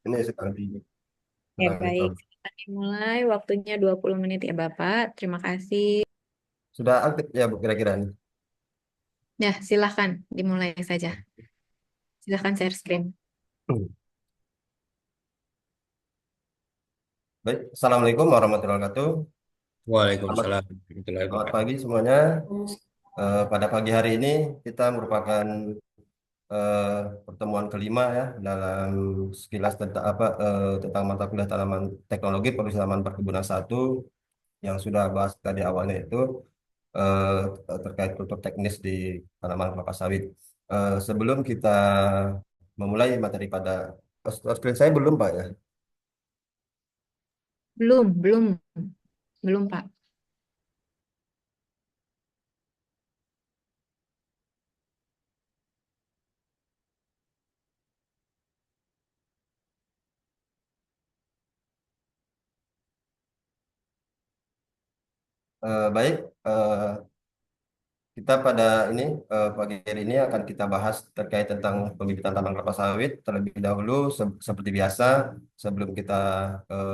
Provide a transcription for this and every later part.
Ini sedang di Ya, sedang baik. dicoba. Silakan dimulai. Waktunya 20 menit ya, Bapak. Terima kasih. Sudah aktif ya Bu kira-kira nih. Ya, silahkan dimulai saja. Silahkan share screen. Hmm. Baik, Assalamualaikum warahmatullahi wabarakatuh. Selamat, Waalaikumsalam warahmatullahi selamat wabarakatuh. pagi semuanya. Pada pagi hari ini kita merupakan eh, pertemuan kelima ya dalam sekilas tentang tentang mata kuliah tanaman teknologi perusahaan perkebunan satu yang sudah bahas tadi awalnya itu eh, terkait kultur teknis di tanaman kelapa sawit. Sebelum kita memulai materi pada screen saya belum Pak ya. Belum, belum, belum, Pak. Baik, kita pada ini pagi hari ini akan kita bahas terkait tentang pembibitan tanaman kelapa sawit terlebih dahulu seperti biasa sebelum kita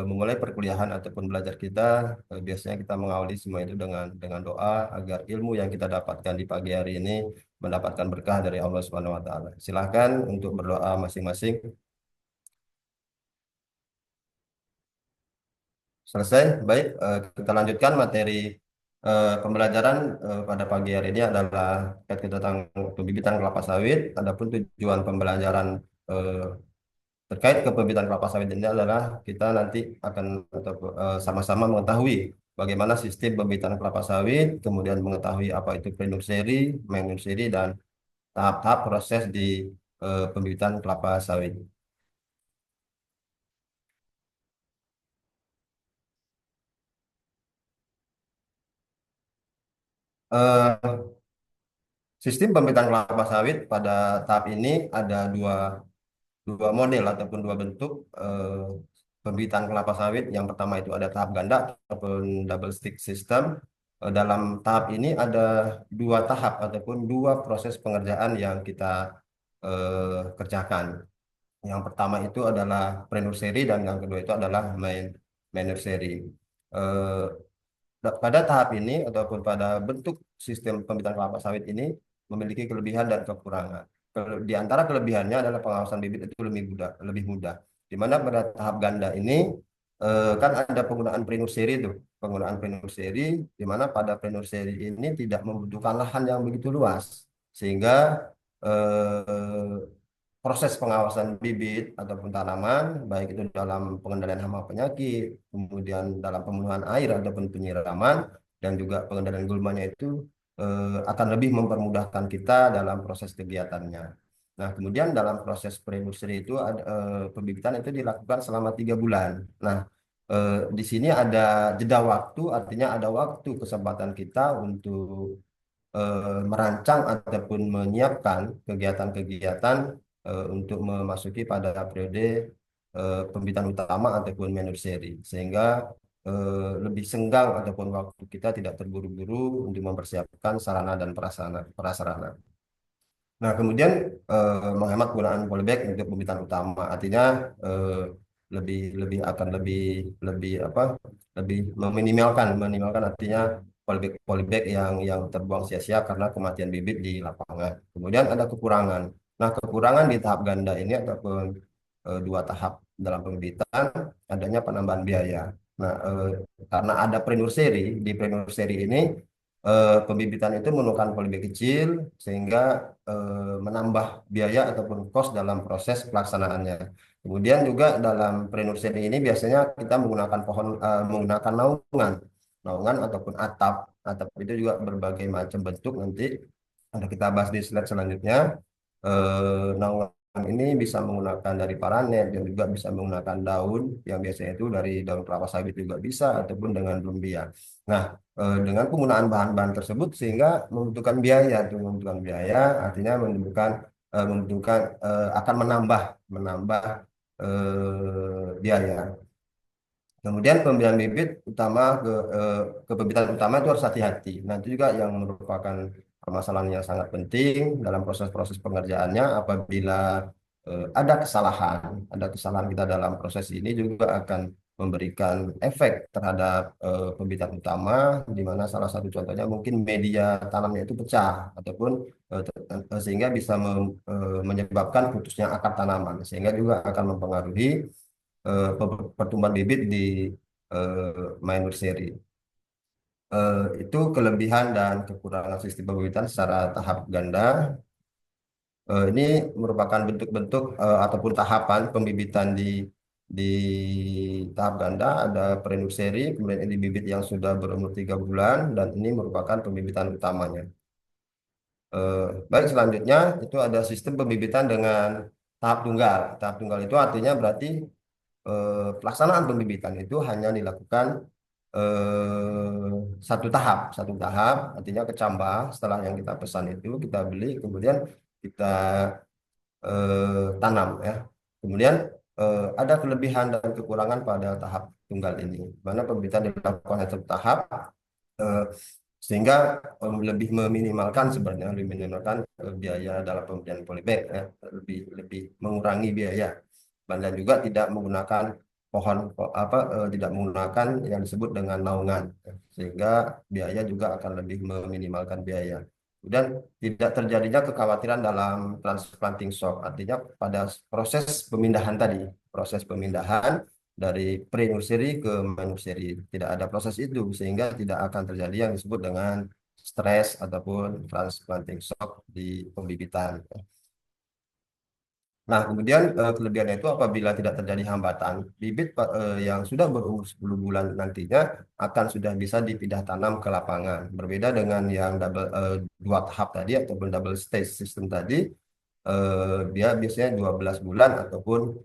memulai perkuliahan ataupun belajar kita biasanya kita mengawali semua itu dengan doa agar ilmu yang kita dapatkan di pagi hari ini mendapatkan berkah dari Allah Subhanahu wa taala. Silakan untuk berdoa masing-masing. Selesai. Baik, kita lanjutkan materi pembelajaran pada pagi hari ini adalah terkait tentang pembibitan kelapa sawit. Adapun tujuan pembelajaran eh, terkait kepembibitan kelapa sawit ini adalah kita nanti akan sama-sama mengetahui bagaimana sistem pembibitan kelapa sawit, kemudian mengetahui apa itu pre-nursery, main-nursery, dan tahap-tahap proses di pembibitan kelapa sawit. Eh, Sistem pembibitan kelapa sawit pada tahap ini ada dua model ataupun dua bentuk pembibitan kelapa sawit. Yang pertama itu ada tahap ganda ataupun double stick system. Dalam tahap ini ada dua tahap ataupun dua proses pengerjaan yang kita kerjakan. Yang pertama itu adalah pre-nursery dan yang kedua itu adalah main nursery. Eh, Pada tahap ini ataupun pada bentuk sistem pembibitan kelapa sawit ini memiliki kelebihan dan kekurangan. Di antara kelebihannya adalah pengawasan bibit itu lebih mudah, lebih mudah. Di mana pada tahap ganda ini kan ada penggunaan pre-nursery itu, penggunaan pre-nursery di mana pada pre-nursery ini tidak membutuhkan lahan yang begitu luas sehingga eh, proses pengawasan bibit ataupun tanaman, baik itu dalam pengendalian hama penyakit, kemudian dalam pemenuhan air ataupun penyiraman, dan juga pengendalian gulmanya itu akan lebih mempermudahkan kita dalam proses kegiatannya. Nah, kemudian dalam proses pre-nursery itu pembibitan itu dilakukan selama 3 bulan. Nah, di sini ada jeda waktu, artinya ada waktu kesempatan kita untuk merancang ataupun menyiapkan kegiatan-kegiatan untuk memasuki pada periode pembibitan utama ataupun manure sehingga lebih senggang ataupun waktu kita tidak terburu-buru untuk mempersiapkan sarana dan prasarana prasarana. Nah, kemudian menghemat penggunaan polybag untuk pembibitan utama, artinya eh, lebih lebih akan lebih lebih apa? Lebih minimalkan artinya polybag yang terbuang sia-sia karena kematian bibit di lapangan. Kemudian ada kekurangan. Nah, kekurangan di tahap ganda ini ataupun dua tahap dalam pembibitan adanya penambahan biaya. Nah, karena ada pre-nursery, di pre-nursery ini pembibitan itu menggunakan polybag kecil sehingga menambah biaya ataupun cost dalam proses pelaksanaannya. Kemudian juga dalam pre-nursery ini biasanya kita menggunakan menggunakan naungan ataupun atap. Atap itu juga berbagai macam bentuk nanti ada kita bahas di slide selanjutnya. Naungan ini bisa menggunakan dari paranet dan juga bisa menggunakan daun yang biasanya itu dari daun kelapa sawit juga bisa ataupun dengan lumbia. Nah, dengan penggunaan bahan-bahan tersebut sehingga membutuhkan biaya artinya membutuhkan akan menambah biaya. Kemudian pembelian bibit kepembibitan utama itu harus hati-hati. Nah, itu juga yang merupakan permasalahan yang sangat penting dalam proses-proses pengerjaannya apabila ada kesalahan kita dalam proses ini juga akan memberikan efek terhadap pembibitan utama, di mana salah satu contohnya mungkin media tanamnya itu pecah ataupun sehingga bisa menyebabkan putusnya akar tanaman, sehingga juga akan mempengaruhi pertumbuhan bibit di minor seri. Itu kelebihan dan kekurangan sistem pembibitan secara tahap ganda. Ini merupakan bentuk-bentuk ataupun tahapan pembibitan di tahap ganda. Ada pre-nursery, kemudian ini bibit yang sudah berumur 3 bulan, dan ini merupakan pembibitan utamanya. Eh, Baik, selanjutnya itu ada sistem pembibitan dengan tahap tunggal. Tahap tunggal itu artinya berarti pelaksanaan pembibitan itu hanya dilakukan satu tahap, artinya kecambah setelah yang kita pesan itu kita beli, kemudian kita tanam ya. Kemudian ada kelebihan dan kekurangan pada tahap tunggal ini, mana pembibitan dilakukan satu tahap eh, sehingga lebih meminimalkan sebenarnya lebih meminimalkan biaya dalam pembelian polybag ya, lebih lebih mengurangi biaya, dan juga tidak menggunakan tidak menggunakan yang disebut dengan naungan ya, sehingga biaya juga akan lebih meminimalkan biaya. Dan tidak terjadinya kekhawatiran dalam transplanting shock, artinya pada proses pemindahan dari pre-nursery ke nursery tidak ada proses itu, sehingga tidak akan terjadi yang disebut dengan stres ataupun transplanting shock di pembibitan. Nah, kemudian kelebihannya itu apabila tidak terjadi hambatan, bibit yang sudah berumur 10 bulan nantinya akan sudah bisa dipindah tanam ke lapangan. Berbeda dengan yang dua tahap tadi ataupun double stage system tadi, dia biasanya 12 bulan ataupun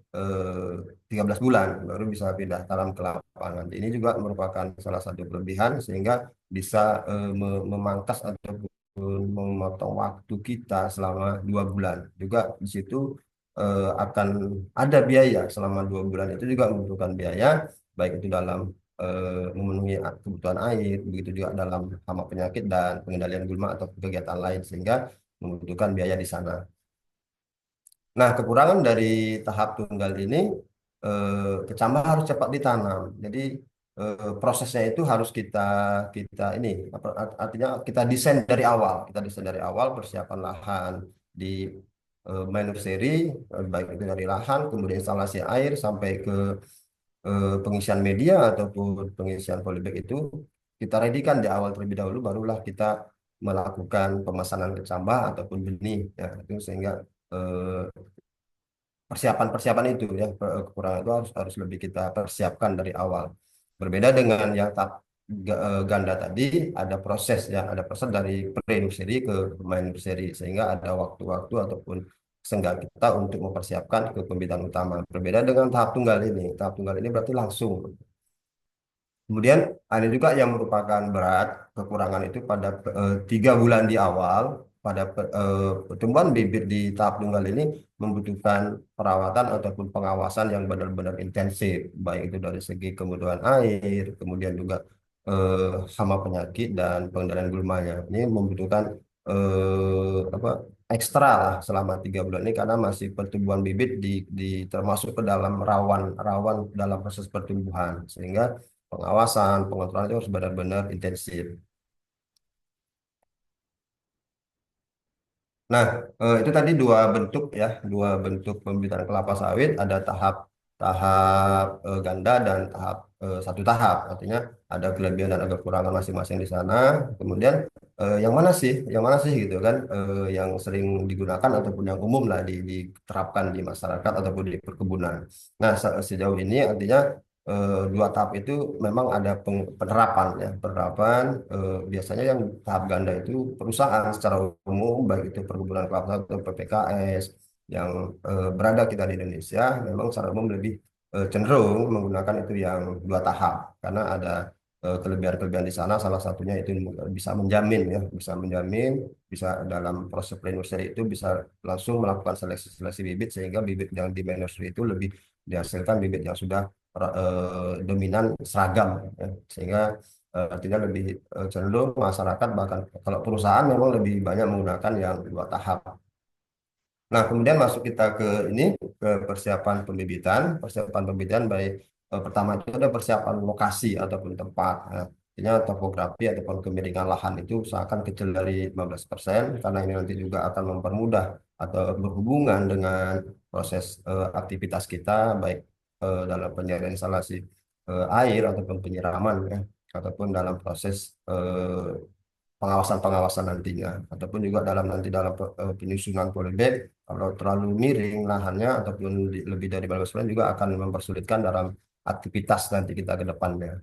13 bulan baru bisa pindah tanam ke lapangan. Ini juga merupakan salah satu kelebihan, sehingga bisa memangkas ataupun memotong waktu kita selama 2 bulan. Juga di situ akan ada biaya selama 2 bulan, itu juga membutuhkan biaya, baik itu dalam memenuhi kebutuhan air, begitu juga dalam hama penyakit dan pengendalian gulma atau kegiatan lain, sehingga membutuhkan biaya di sana. Nah, kekurangan dari tahap tunggal ini, kecambah harus cepat ditanam. Jadi prosesnya itu harus kita kita ini artinya kita desain dari awal. Kita desain dari awal persiapan lahan di minor seri, baik itu dari lahan, kemudian instalasi air sampai ke pengisian media ataupun pengisian polybag itu kita readykan di awal terlebih dahulu, barulah kita melakukan pemesanan kecambah ataupun benih ya, itu sehingga persiapan-persiapan itu ya, kekurangan itu harus harus lebih kita persiapkan dari awal. Berbeda dengan yang ganda tadi, ada proses dari pre-nursery ke main nursery, sehingga ada waktu-waktu ataupun senggang kita untuk mempersiapkan ke pembibitan utama. Berbeda dengan tahap tunggal ini. Tahap tunggal ini berarti langsung. Kemudian ada juga yang merupakan berat, kekurangan itu pada 3 bulan di awal, pada pertumbuhan bibit di tahap tunggal ini membutuhkan perawatan ataupun pengawasan yang benar-benar intensif, baik itu dari segi kebutuhan air, kemudian juga hama penyakit dan pengendalian gulmanya. Ini membutuhkan apa ekstra lah selama 3 bulan ini, karena masih pertumbuhan bibit termasuk ke dalam rawan rawan dalam proses pertumbuhan, sehingga pengawasan, pengontrolan itu harus benar-benar intensif. Nah, itu tadi dua bentuk pembibitan kelapa sawit, ada tahap tahap ganda dan tahap satu tahap. Artinya ada kelebihan dan ada kekurangan masing-masing di sana. Kemudian yang mana sih gitu kan, yang sering digunakan ataupun yang umum lah diterapkan di masyarakat ataupun di perkebunan. Nah, sejauh ini artinya dua tahap itu memang ada penerapan ya, penerapan biasanya yang tahap ganda itu perusahaan secara umum, baik itu perkebunan kelapa sawit atau PPKS yang berada kita di Indonesia, memang secara umum lebih cenderung menggunakan itu yang dua tahap, karena ada kelebihan-kelebihan di sana. Salah satunya itu bisa menjamin ya, bisa dalam proses pre-nursery itu bisa langsung melakukan seleksi bibit, sehingga bibit yang di nursery itu lebih dihasilkan bibit yang sudah dominan seragam ya. Sehingga artinya lebih cenderung masyarakat, bahkan kalau perusahaan memang lebih banyak menggunakan yang dua tahap. Nah, kemudian masuk kita ke ini, ke persiapan pembibitan. Persiapan pembibitan baik pertama itu ada persiapan lokasi ataupun tempat. Nah, artinya topografi ataupun kemiringan lahan itu usahakan kecil dari 15% karena ini nanti juga akan mempermudah atau berhubungan dengan proses aktivitas kita baik dalam penyediaan instalasi air ataupun penyiraman ya ataupun dalam proses pengawasan-pengawasan nantinya ataupun juga dalam nanti dalam penyusunan polybag kalau terlalu miring lahannya ataupun lebih dari 15% juga akan mempersulitkan dalam aktivitas nanti kita ke depannya.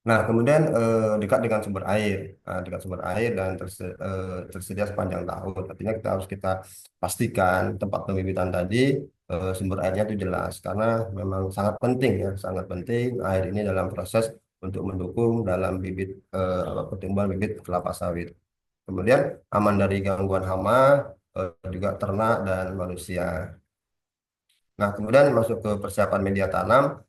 Nah, kemudian dekat dengan sumber air, dekat sumber air dan tersedia sepanjang tahun. Artinya kita pastikan tempat pembibitan tadi sumber airnya itu jelas karena memang sangat penting ya, sangat penting air ini dalam proses untuk mendukung dalam pertumbuhan bibit kelapa sawit. Kemudian aman dari gangguan hama, juga ternak dan manusia. Nah, kemudian masuk ke persiapan media tanam.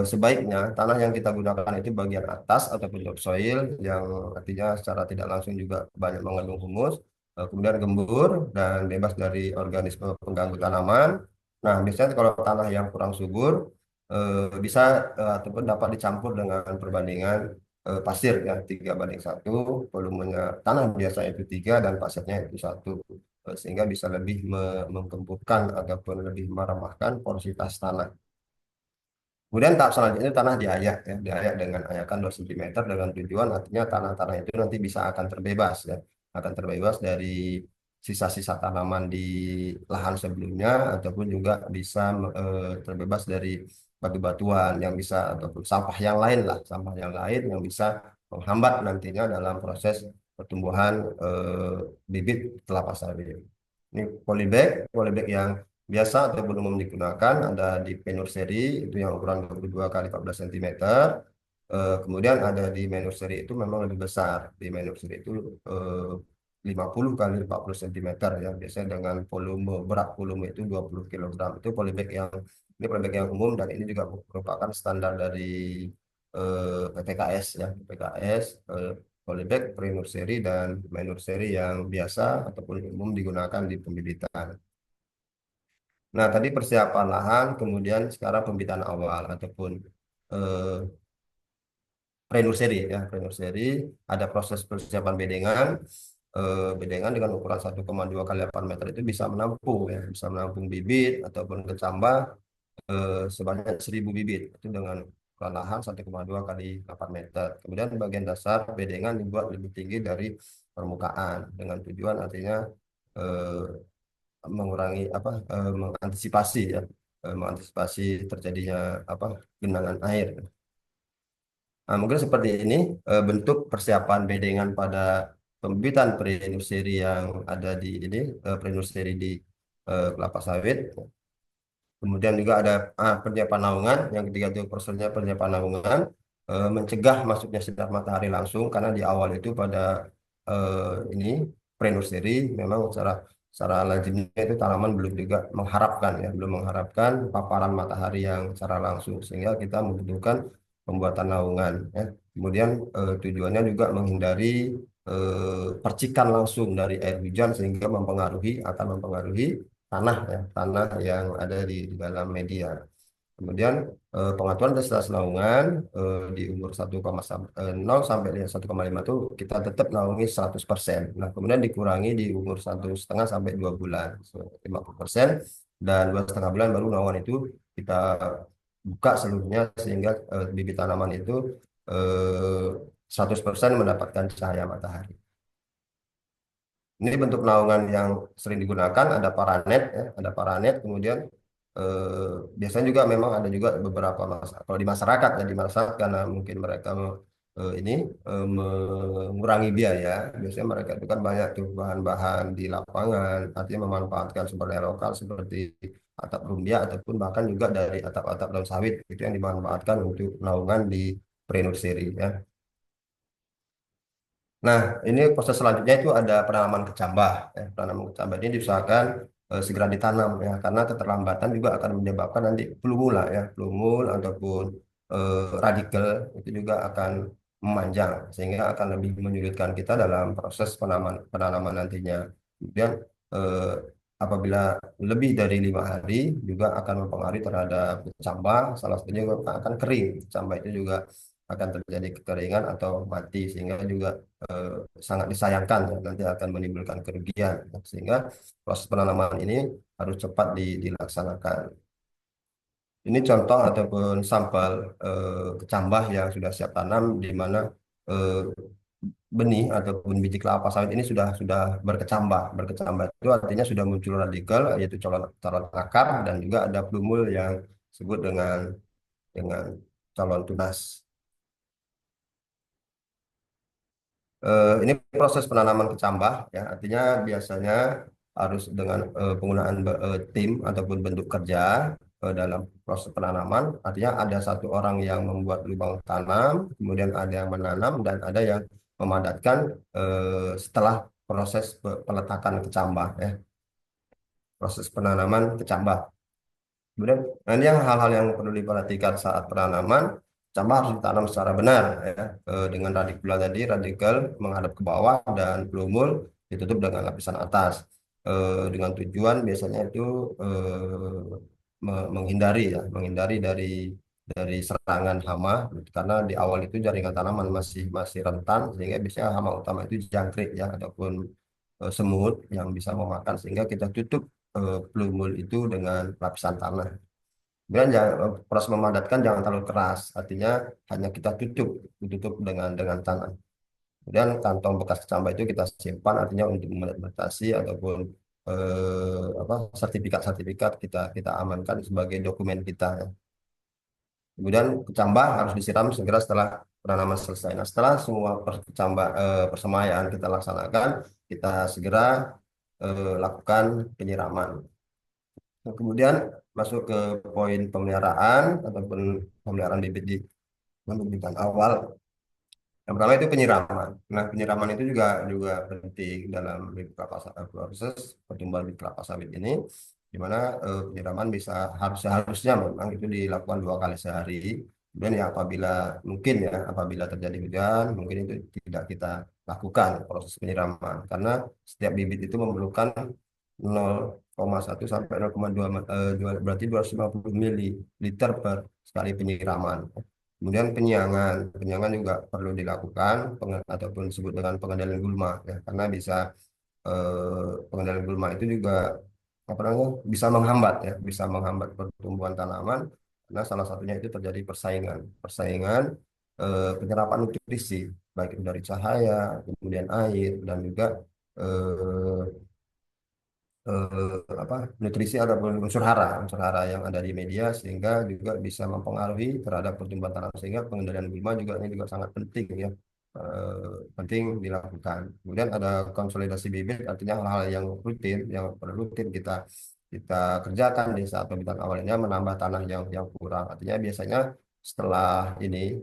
Sebaiknya tanah yang kita gunakan itu bagian atas ataupun topsoil yang artinya secara tidak langsung juga banyak mengandung humus, kemudian gembur dan bebas dari organisme pengganggu tanaman. Nah, biasanya kalau tanah yang kurang subur bisa ataupun dapat dicampur dengan perbandingan pasir ya 3:1, volumenya tanah biasa itu 3 dan pasirnya itu 1. Sehingga bisa lebih menggemburkan ataupun lebih meramahkan porositas tanah. Kemudian tahap selanjutnya tanah diayak ya, diayak dengan ayakan 2 cm dengan tujuan artinya tanah-tanah itu nanti bisa akan terbebas ya, akan terbebas dari sisa-sisa tanaman di lahan sebelumnya ataupun juga bisa terbebas dari batu-batuan yang bisa ataupun sampah yang lain lah, sampah yang lain yang bisa menghambat nantinya dalam proses pertumbuhan bibit kelapa sawit. Ini polybag yang biasa ataupun umum digunakan ada di Penur seri itu yang ukuran 22 kali 14 cm. Kemudian ada di Menur seri itu memang lebih besar. Di Menur seri itu 50 kali 40 cm ya. Biasanya dengan berat volume itu 20 kg. Itu polybag yang ini polybag yang umum dan ini juga merupakan standar dari PPKS ya. PPKS polybag Penur seri dan Menur seri yang biasa ataupun umum digunakan di pembibitan. Nah, tadi persiapan lahan, kemudian sekarang pembibitan awal ataupun eh, pre-nursery ya, pre-nursery ada proses persiapan bedengan. Bedengan dengan ukuran 1,2 kali 8 meter itu bisa menampung ya, bisa menampung bibit ataupun kecambah sebanyak 1.000 bibit itu dengan ukuran lahan 1,2 kali 8 meter. Kemudian bagian dasar bedengan dibuat lebih tinggi dari permukaan dengan tujuan artinya eh, mengurangi mengantisipasi ya mengantisipasi terjadinya apa genangan air. Nah, mungkin seperti ini bentuk persiapan bedengan pada pembibitan pre-nursery yang ada di ini pre-nursery di kelapa sawit. Kemudian juga ada persiapan naungan. Yang ketiga itu prosesnya persiapan naungan mencegah masuknya sinar matahari langsung karena di awal itu pada ini pre-nursery memang secara secara lazimnya itu tanaman belum juga mengharapkan ya belum mengharapkan paparan matahari yang secara langsung sehingga kita membutuhkan pembuatan naungan ya. Kemudian tujuannya juga menghindari percikan langsung dari air hujan sehingga akan mempengaruhi tanah ya, tanah yang ada di dalam media. Kemudian pengaturan intensitas naungan di umur 0 sampai dengan 1,5 itu kita tetap naungi 100%. Nah, kemudian dikurangi di umur 1,5 sampai 2 bulan, 50%, dan 2,5 bulan baru naungan itu kita buka seluruhnya sehingga bibit tanaman itu 100% mendapatkan cahaya matahari. Ini bentuk naungan yang sering digunakan, ada paranet, ya, ada paranet. Kemudian biasanya juga memang ada juga beberapa kalau di masyarakat ya di masyarakat karena mungkin mereka ini mengurangi biaya. Biasanya mereka itu kan banyak tuh bahan-bahan di lapangan, artinya memanfaatkan sumber daya lokal seperti atap rumbia ataupun bahkan juga dari atap-atap daun sawit itu yang dimanfaatkan untuk naungan di pre-nursery ya. Nah, ini proses selanjutnya itu ada penanaman kecambah. Ya. Penanaman kecambah ini diusahakan segera ditanam ya, karena keterlambatan juga akan menyebabkan nanti plumula ya, plumul ataupun radikal itu juga akan memanjang sehingga akan lebih menyulitkan kita dalam proses penanaman penanaman nantinya. Kemudian eh, apabila lebih dari 5 hari juga akan mempengaruhi terhadap kecambah. Salah satunya juga akan kering. Kecambah itu juga akan terjadi kekeringan atau mati, sehingga juga eh, sangat disayangkan ya, nanti akan menimbulkan kerugian. Sehingga proses penanaman ini harus cepat dilaksanakan. Ini contoh ataupun sampel kecambah yang sudah siap tanam, di mana eh, benih ataupun biji kelapa sawit ini sudah berkecambah. Berkecambah itu artinya sudah muncul radikal, yaitu calon calon akar, dan juga ada plumul yang disebut dengan calon tunas. Ini proses penanaman kecambah ya, artinya biasanya harus dengan penggunaan tim ataupun bentuk kerja dalam proses penanaman. Artinya ada satu orang yang membuat lubang tanam, kemudian ada yang menanam, dan ada yang memadatkan setelah proses peletakan kecambah ya, proses penanaman kecambah. Kemudian, nah ini yang hal-hal yang perlu diperhatikan saat penanaman. Cambah harus ditanam secara benar ya, dengan radikula tadi, radikal menghadap ke bawah dan plumul ditutup dengan lapisan atas. Dengan tujuan biasanya itu menghindari ya, menghindari dari serangan hama, karena di awal itu jaringan tanaman masih masih rentan, sehingga biasanya hama utama itu jangkrik ya, ataupun semut yang bisa memakan, sehingga kita tutup plumul itu dengan lapisan tanah. Kemudian proses memadatkan jangan terlalu keras, artinya hanya kita tutup dengan tanah. Kemudian kantong bekas kecambah itu kita simpan, artinya untuk mendokumentasi ataupun apa, sertifikat-sertifikat kita kita amankan sebagai dokumen kita ya. Kemudian kecambah harus disiram segera setelah penanaman selesai. Nah, setelah semua persemaian kita laksanakan, kita segera lakukan penyiraman. Nah, kemudian masuk ke poin pemeliharaan ataupun pemeliharaan bibit di pembibitan awal. Yang pertama itu penyiraman. Nah, penyiraman itu juga juga penting dalam proses pertumbuhan bibit kelapa sawit ini, di mana penyiraman bisa seharusnya memang itu dilakukan 2 kali sehari. Dan ya apabila mungkin ya apabila terjadi hujan, mungkin itu tidak kita lakukan proses penyiraman, karena setiap bibit itu memerlukan 0,1 sampai 0,2 berarti 250 ml per sekali penyiraman. Kemudian penyiangan juga perlu dilakukan, ataupun disebut dengan pengendalian gulma ya, karena bisa pengendalian gulma itu juga apa namanya, bisa menghambat ya, bisa menghambat pertumbuhan tanaman, karena salah satunya itu terjadi persaingan penyerapan nutrisi, baik itu dari cahaya, kemudian air, dan juga eh, apa, nutrisi ataupun unsur hara yang ada di media, sehingga juga bisa mempengaruhi terhadap pertumbuhan tanam, sehingga pengendalian gulma juga ini juga sangat penting ya, penting dilakukan. Kemudian ada konsolidasi bibit, artinya hal-hal yang rutin yang perlu rutin kita kita kerjakan di saat pembibitan awalnya, menambah tanah yang kurang, artinya biasanya setelah ini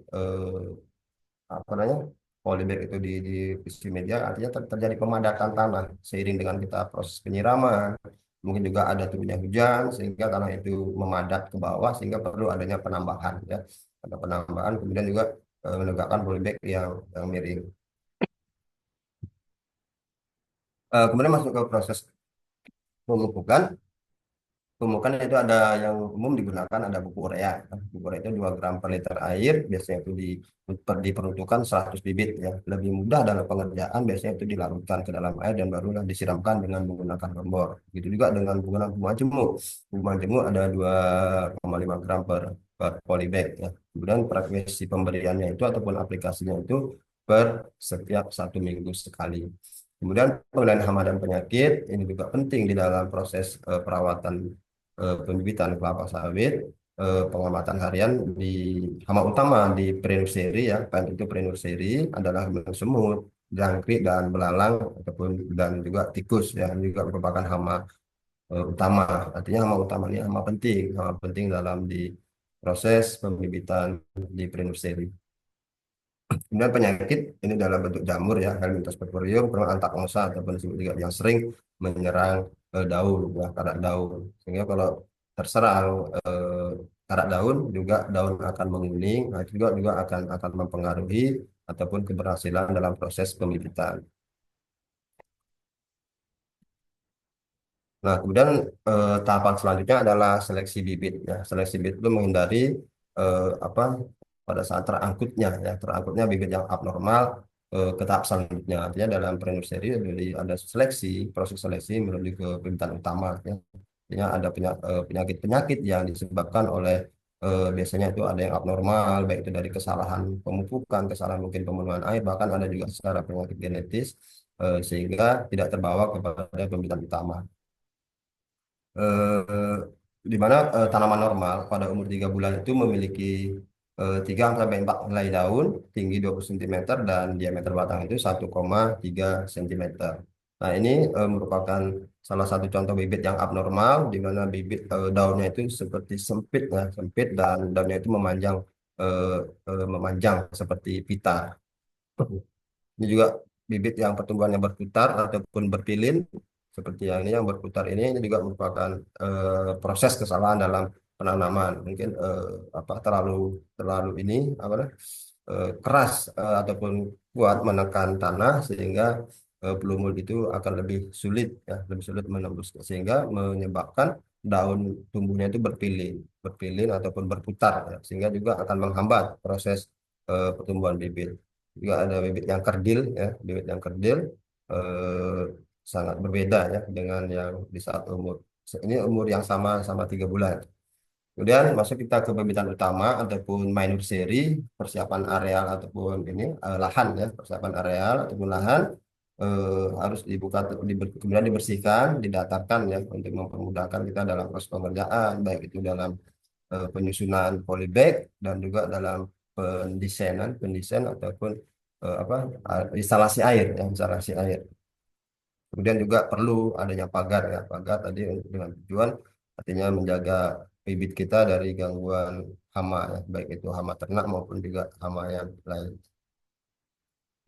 apa namanya, polybag itu di visi media, artinya terjadi pemadatan tanah seiring dengan kita proses penyiraman. Mungkin juga ada turunnya hujan sehingga tanah itu memadat ke bawah, sehingga perlu adanya penambahan ya, ada penambahan. Kemudian juga menegakkan polybag yang miring. Kemudian masuk ke proses pemupukan. Pemupukan itu ada yang umum digunakan, ada pupuk urea. Pupuk urea itu 2 gram per liter air, biasanya itu diperuntukkan 100 bibit ya. Lebih mudah dalam pengerjaan, biasanya itu dilarutkan ke dalam air dan barulah disiramkan dengan menggunakan kompor. Gitu juga dengan penggunaan pupuk majemuk. Pupuk majemuk ada 2,5 gram per polybag ya. Kemudian frekuensi pemberiannya itu ataupun aplikasinya itu per setiap 1 minggu sekali. Kemudian pengendalian hama dan penyakit ini juga penting di dalam proses perawatan pembibitan kelapa sawit. Pengamatan harian di hama utama di Prenuseri ya, kan itu Prenuseri adalah semut, jangkrik, dan belalang ataupun dan juga tikus ya, ini juga merupakan hama utama. Artinya hama utama ini hama penting dalam di proses pembibitan di Prenuseri. Kemudian penyakit ini dalam bentuk jamur ya, Helminthus purpureum, kemudian antaknosa ataupun disebut juga yang sering menyerang daun ya, karat daun. Sehingga kalau terserang karat daun, juga daun akan menguning. Nah, itu juga akan mempengaruhi ataupun keberhasilan dalam proses pembibitan. Nah, kemudian tahapan selanjutnya adalah seleksi bibit. Ya, seleksi bibit itu menghindari apa pada saat terangkutnya bibit yang abnormal ke tahap selanjutnya. Artinya dalam pre-nursery ada seleksi, proses seleksi menuju ke bibitan utama. Ya. Artinya ada penyakit-penyakit yang disebabkan oleh biasanya itu ada yang abnormal, baik itu dari kesalahan pemupukan, kesalahan mungkin pemenuhan air, bahkan ada juga secara penyakit genetis sehingga tidak terbawa kepada pembibitan utama eh, di mana tanaman normal pada umur 3 bulan itu memiliki 3 sampai 4 helai daun, tinggi 20 cm dan diameter batang itu 1,3 cm. Nah, ini merupakan salah satu contoh bibit yang abnormal di mana bibit daunnya itu seperti sempit ya, sempit dan daunnya itu eh, memanjang seperti pita. Ini juga bibit yang pertumbuhannya berputar ataupun berpilin seperti yang ini yang berputar ini juga merupakan proses kesalahan dalam penanaman. Mungkin apa terlalu terlalu ini apa keras ataupun kuat menekan tanah sehingga pelumul itu akan lebih sulit ya, lebih sulit menembus sehingga menyebabkan daun tumbuhnya itu berpilin ataupun berputar ya, sehingga juga akan menghambat proses pertumbuhan bibit. Juga ada bibit yang kerdil ya, bibit yang kerdil eh, sangat berbeda ya dengan yang di saat umur ini umur yang sama sama 3 bulan. Kemudian masuk kita ke pembibitan utama ataupun minor seri, persiapan areal ataupun ini lahan ya, persiapan areal ataupun lahan harus dibuka, kemudian dibersihkan, didatarkan ya untuk mempermudahkan kita dalam proses pengerjaan, baik itu dalam penyusunan polybag dan juga dalam pendesain ataupun apa instalasi air ya, instalasi air. Kemudian juga perlu adanya pagar ya, pagar tadi dengan tujuan artinya menjaga bibit kita dari gangguan hama ya, baik itu hama ternak maupun juga hama yang lain.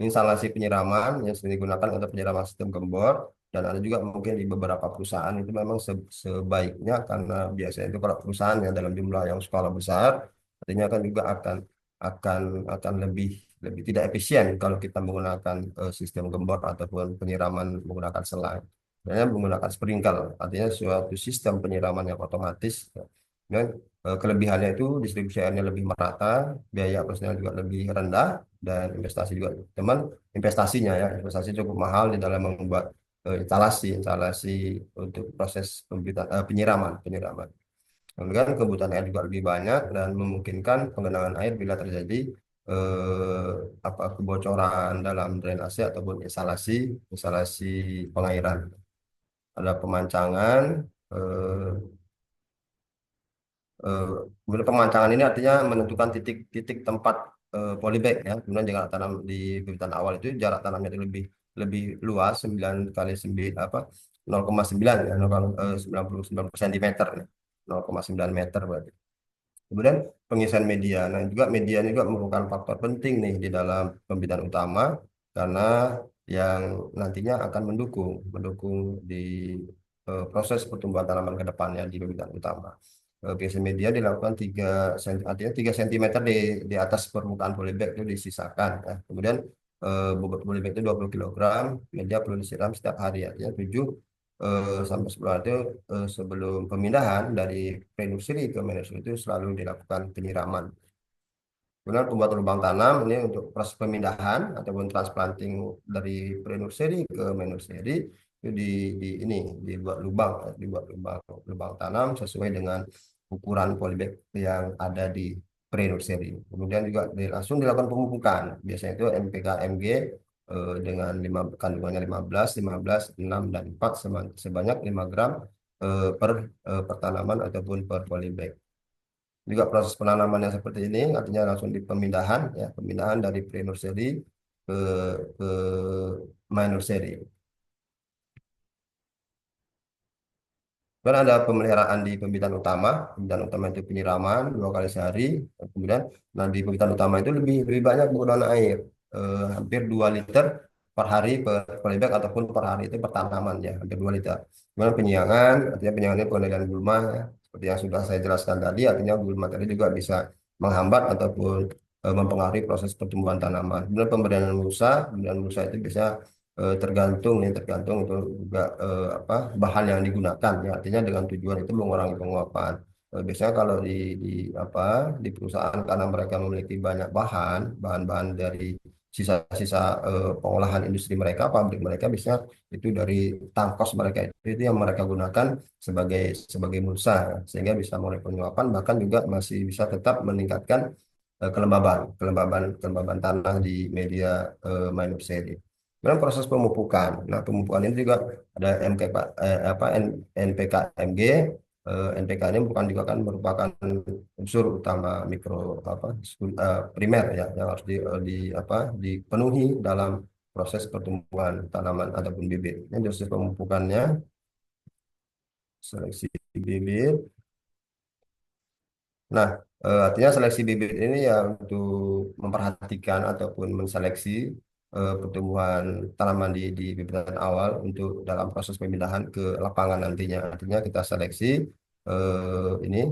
Instalasi penyiraman yang sering digunakan untuk penyiraman sistem gembor dan ada juga mungkin di beberapa perusahaan itu memang sebaiknya karena biasanya itu kalau perusahaan yang dalam jumlah yang skala besar artinya kan juga akan akan lebih lebih tidak efisien kalau kita menggunakan sistem gembor ataupun penyiraman menggunakan selang. Sebenarnya menggunakan sprinkle artinya suatu sistem penyiraman yang otomatis dan kelebihannya itu distribusi airnya lebih merata, biaya operasional juga lebih rendah dan investasi juga teman investasinya ya investasi cukup mahal di dalam membuat instalasi untuk proses penyiraman. Kemudian kebutuhan air juga lebih banyak dan memungkinkan penggenangan air bila terjadi apa kebocoran dalam drainase ataupun instalasi instalasi pengairan. Ada pemancangan eh, Eh, kemudian pemancangan ini artinya menentukan titik-titik tempat polybag ya. Kemudian jarak tanam di bibitan awal itu jarak tanamnya itu lebih lebih luas 9 kali 9 apa 0,9 ya 99 cm ya. 0,9 meter berarti. Kemudian pengisian media. Nah, juga media ini juga merupakan faktor penting nih di dalam pembibitan utama karena yang nantinya akan mendukung di proses pertumbuhan tanaman ke depannya di pembibitan utama. Pengisian media dilakukan 3 cm, artinya 3 cm di atas permukaan polybag itu disisakan. Ya. Kemudian bobot polybag itu 20 kilogram, media perlu disiram setiap hari artinya 7 sampai 10 hari itu sebelum pemindahan dari pre-nursery ke nursery itu selalu dilakukan penyiraman. Kemudian pembuat lubang tanam ini untuk proses pemindahan ataupun transplanting dari pre-nursery ke nursery itu ini dibuat lubang tanam sesuai dengan ukuran polybag yang ada di pre-nursery. Kemudian juga langsung dilakukan pemupukan. Biasanya itu NPK Mg dengan kandungannya 15, 15, 6 dan 4 sebanyak 5 gram per tanaman ataupun per polybag. Juga proses penanamannya seperti ini, artinya langsung di pemindahan, ya, pemindahan dari pre-nursery ke ke minor series. Dan ada pemeliharaan di pembibitan utama. Pembibitan utama itu penyiraman 2 kali sehari. Kemudian, nah di pembibitan utama itu lebih lebih banyak penggunaan air, hampir 2 liter per hari per polybag ataupun per hari itu per tanaman ya, hampir 2 liter. Kemudian penyiangan, artinya penyiangan ini pengendalian gulma, ya. Seperti yang sudah saya jelaskan tadi, artinya gulma tadi juga bisa menghambat ataupun mempengaruhi proses pertumbuhan tanaman. Kemudian pemberian mulsa itu bisa tergantung nih, tergantung itu juga apa bahan yang digunakan ya. Artinya dengan tujuan itu mengurangi penguapan. Biasanya kalau di apa di perusahaan karena mereka memiliki banyak bahan-bahan dari sisa-sisa pengolahan industri mereka, pabrik mereka bisa itu dari tangkos mereka itu yang mereka gunakan sebagai sebagai mulsa ya. Sehingga bisa mengurangi penguapan bahkan juga masih bisa tetap meningkatkan kelembaban tanah di media minor series. Dalam proses pemupukan. Nah, pemupukan ini juga ada MK, apa NPKMG. NPK ini bukan juga kan merupakan unsur utama mikro apa primer ya yang harus apa dipenuhi dalam proses pertumbuhan tanaman ataupun bibit. Ini proses pemupukannya, seleksi bibit. Nah, artinya seleksi bibit ini ya untuk memperhatikan ataupun menseleksi pertumbuhan tanaman di bibitan awal untuk dalam proses pemindahan ke lapangan nantinya. Artinya kita seleksi ini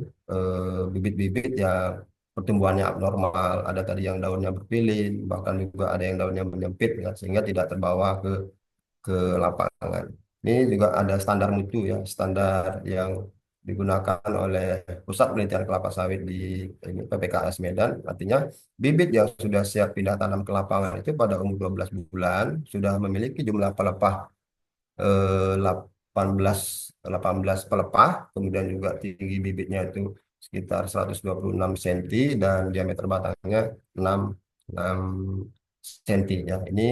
bibit-bibit yang pertumbuhannya abnormal. Ada tadi yang daunnya berpilin, bahkan juga ada yang daunnya menyempit ya, sehingga tidak terbawa ke lapangan. Ini juga ada standar mutu ya, standar yang digunakan oleh Pusat Penelitian Kelapa Sawit di ini, PPKS Medan. Artinya bibit yang sudah siap pindah tanam ke lapangan itu pada umur 12 bulan sudah memiliki jumlah pelepah 18 18 pelepah, kemudian juga tinggi bibitnya itu sekitar 126 cm dan diameter batangnya 6 cm ya. Ini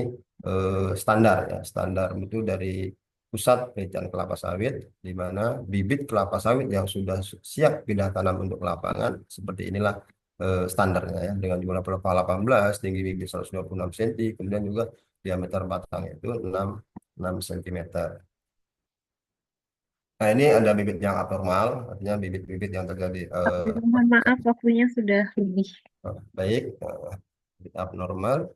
standar ya, standar itu dari Pusat Penelitian Kelapa Sawit di mana bibit kelapa sawit yang sudah siap pindah tanam untuk lapangan seperti inilah standarnya ya dengan jumlah pelepah 18, tinggi bibit 126 cm, kemudian juga diameter batangnya itu 6 cm. Nah, ini ada bibit yang abnormal, artinya bibit-bibit yang terjadi Mohon maaf, waktunya sudah lebih. baik, bibit abnormal,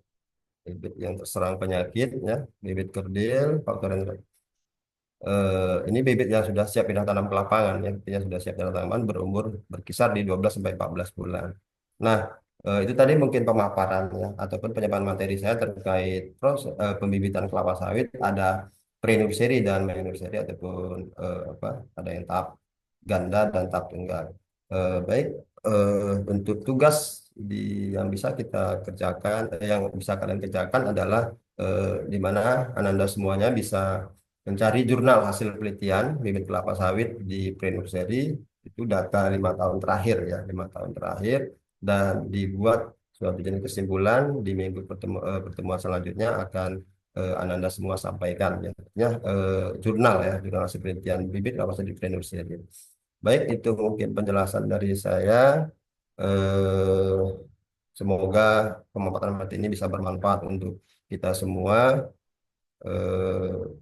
bibit yang terserang penyakit, ya, bibit kerdil, faktor yang ini bibit yang sudah siap pindah tanam ke lapangan, ya, yang sudah siap tanam tanaman berumur berkisar di 12 sampai 14 bulan. Nah, itu tadi mungkin pemaparan ya, ataupun penyampaian materi saya terkait proses pembibitan kelapa sawit. Ada pre-nursery dan main-nursery ataupun apa, ada yang tahap ganda dan tahap tunggal. Baik, untuk tugas yang bisa kita kerjakan, yang bisa kalian kerjakan adalah di mana Ananda semuanya bisa mencari jurnal hasil penelitian bibit kelapa sawit di pre-nursery itu data 5 tahun terakhir ya 5 tahun terakhir dan dibuat suatu jenis kesimpulan di minggu pertemuan selanjutnya akan Ananda semua sampaikan ya, jurnal ya jurnal hasil penelitian bibit kelapa sawit di pre-nursery. Baik, itu mungkin penjelasan dari saya. eh, Semoga pemaparan materi ini bisa bermanfaat untuk kita semua. Eh,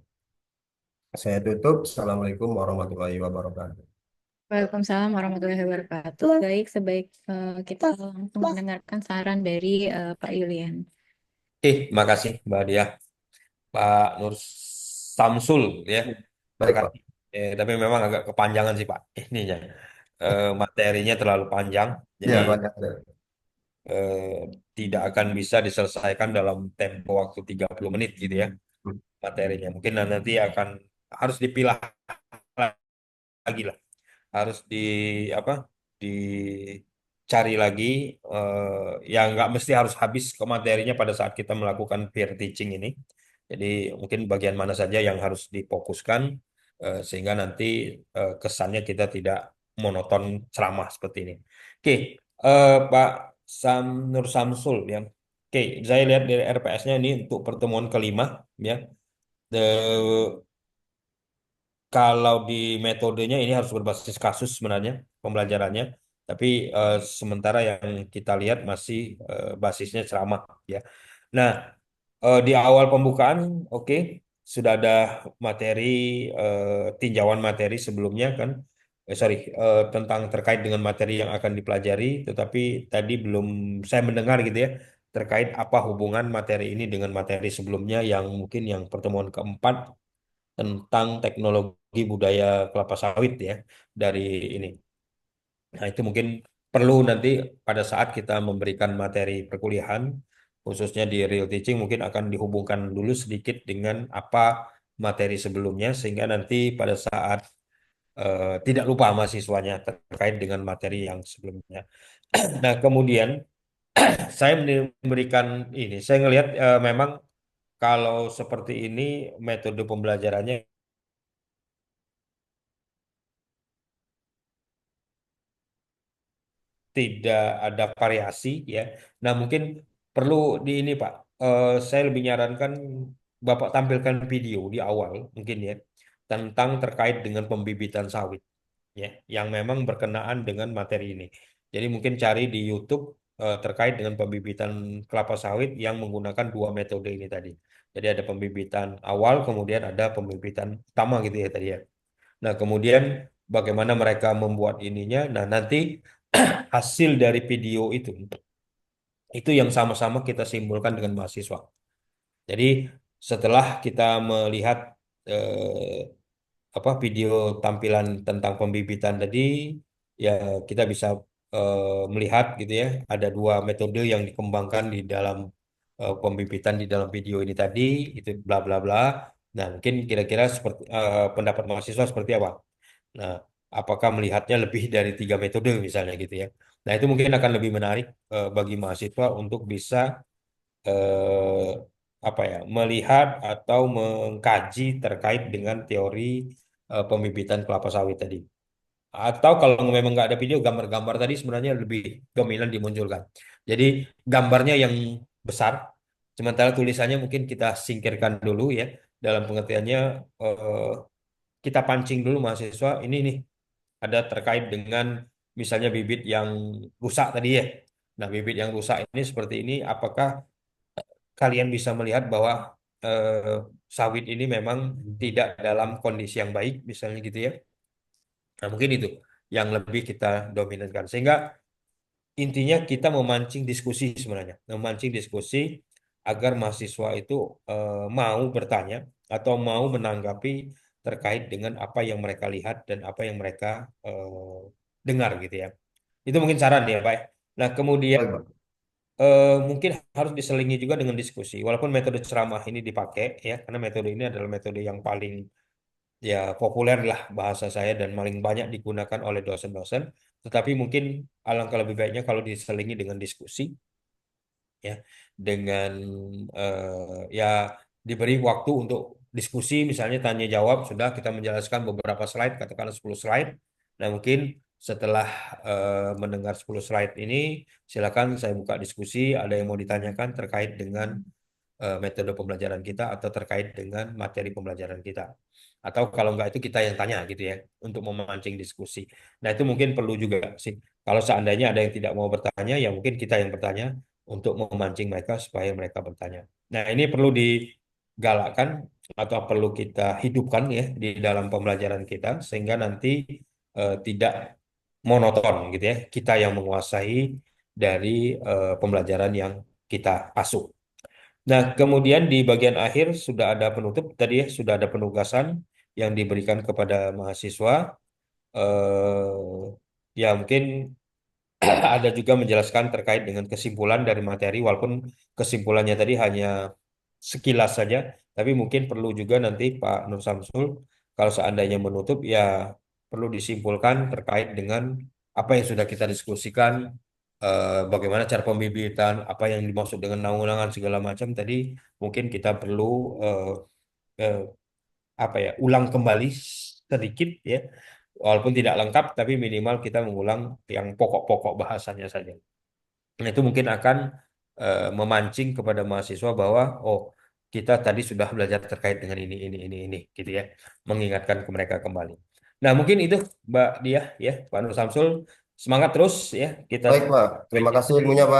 saya tutup. Assalamualaikum warahmatullahi wabarakatuh. Waalaikumsalam warahmatullahi wabarakatuh. Baik, sebaik kita langsung mendengarkan saran dari Pak Yulian. Makasih Mbak Dia, Pak Nur Samsul ya. Baik, Pak. Makasih. Tapi memang agak kepanjangan sih Pak. Ininya materinya terlalu panjang, jadi Ya, banyak. eh, tidak akan bisa diselesaikan dalam tempo waktu 30 menit gitu ya materinya. Mungkin nanti akan harus dipilah lagi lah, harus di apa? Dicari lagi yang nggak mesti harus habis ke materinya pada saat kita melakukan peer teaching ini. Jadi mungkin bagian mana saja yang harus difokuskan sehingga nanti kesannya kita tidak monoton ceramah seperti ini. Oke, Pak Nur Samsul ya. Oke, saya lihat dari RPS-nya ini untuk pertemuan kelima ya. The- Kalau di metodenya ini harus berbasis kasus sebenarnya pembelajarannya, tapi sementara yang kita lihat masih basisnya ceramah ya. Nah, di awal pembukaan, oke, sudah ada materi tinjauan materi sebelumnya kan, sorry, tentang terkait dengan materi yang akan dipelajari, tetapi tadi belum saya mendengar gitu ya terkait apa hubungan materi ini dengan materi sebelumnya yang mungkin yang pertemuan keempat tentang teknologi budaya kelapa sawit ya dari ini. Nah, itu mungkin perlu nanti pada saat kita memberikan materi perkuliahan khususnya di real teaching mungkin akan dihubungkan dulu sedikit dengan apa materi sebelumnya sehingga nanti pada saat tidak lupa mahasiswanya terkait dengan materi yang sebelumnya. Nah, kemudian saya memberikan ini, saya ngelihat memang kalau seperti ini metode pembelajarannya tidak ada variasi ya. Nah, mungkin perlu di ini Pak. Saya lebih nyarankan Bapak tampilkan video di awal mungkin ya tentang terkait dengan pembibitan sawit ya yang memang berkenaan dengan materi ini. Jadi mungkin cari di YouTube terkait dengan pembibitan kelapa sawit yang menggunakan dua metode ini tadi. Jadi ada pembibitan awal kemudian ada pembibitan utama gitu ya tadi ya. Nah, kemudian bagaimana mereka membuat ininya. Nah, nanti hasil dari video itu yang sama-sama kita simpulkan dengan mahasiswa. Jadi setelah kita melihat eh, apa video tampilan tentang pembibitan tadi, ya kita bisa melihat gitu ya, ada dua metode yang dikembangkan di dalam pembibitan di dalam video ini tadi, itu bla bla bla. Nah, mungkin kira-kira seperti pendapat mahasiswa seperti apa? Nah, apakah melihatnya lebih dari tiga metode misalnya gitu ya? Nah, itu mungkin akan lebih menarik bagi mahasiswa untuk bisa eh, apa ya melihat atau mengkaji terkait dengan teori pembibitan kelapa sawit tadi. Atau kalau memang nggak ada video, gambar-gambar tadi sebenarnya lebih dominan dimunculkan. Jadi gambarnya yang besar, sementara tulisannya mungkin kita singkirkan dulu ya. Dalam pengertiannya eh, kita pancing dulu mahasiswa ini nih ada terkait dengan misalnya bibit yang rusak tadi ya. Nah, bibit yang rusak ini seperti ini, apakah kalian bisa melihat bahwa sawit ini memang tidak dalam kondisi yang baik, misalnya gitu ya. Nah, mungkin itu yang lebih kita dominankan. Sehingga intinya kita memancing diskusi sebenarnya, memancing diskusi agar mahasiswa itu mau bertanya atau mau menanggapi terkait dengan apa yang mereka lihat dan apa yang mereka dengar gitu ya. Itu mungkin saran ya, Pak. Nah, kemudian Baik, Pak. mungkin harus diselingi juga dengan diskusi. Walaupun metode ceramah ini dipakai ya, karena metode ini adalah metode yang paling ya populer lah bahasa saya dan paling banyak digunakan oleh dosen-dosen. Tetapi mungkin alangkah lebih baiknya kalau diselingi dengan diskusi ya, dengan ya diberi waktu untuk diskusi, misalnya tanya jawab, sudah kita menjelaskan beberapa slide, katakanlah 10 slide. Nah, mungkin setelah mendengar 10 slide ini, silakan saya buka diskusi, ada yang mau ditanyakan terkait dengan metode pembelajaran kita atau terkait dengan materi pembelajaran kita. Atau kalau enggak itu kita yang tanya gitu ya, untuk memancing diskusi. Nah, itu mungkin perlu juga sih. Kalau seandainya ada yang tidak mau bertanya, ya mungkin kita yang bertanya untuk memancing mereka supaya mereka bertanya. Nah, ini perlu digalakkan atau perlu kita hidupkan ya di dalam pembelajaran kita sehingga nanti tidak monoton gitu ya. Kita yang menguasai dari pembelajaran yang kita asuh. Nah, kemudian di bagian akhir sudah ada penutup tadi ya, sudah ada penugasan yang diberikan kepada mahasiswa. Ya mungkin ada juga menjelaskan terkait dengan kesimpulan dari materi, walaupun kesimpulannya tadi hanya sekilas saja, tapi mungkin perlu juga nanti Pak Nur Samsul, kalau seandainya menutup, ya perlu disimpulkan terkait dengan apa yang sudah kita diskusikan, bagaimana cara pembibitan, apa yang dimaksud dengan naungan segala macam tadi, mungkin kita perlu eh, eh, apa ya, ulang kembali sedikit ya, walaupun tidak lengkap, tapi minimal kita mengulang yang pokok-pokok bahasanya saja. Nah, itu mungkin akan memancing kepada mahasiswa bahwa oh kita tadi sudah belajar terkait dengan ini gitu ya, mengingatkan ke mereka kembali. Nah, mungkin itu Mbak Dia ya, Pak Nur Samsul, semangat terus ya kita. Baik, Pak. Terima kasih ilmunya, Pak.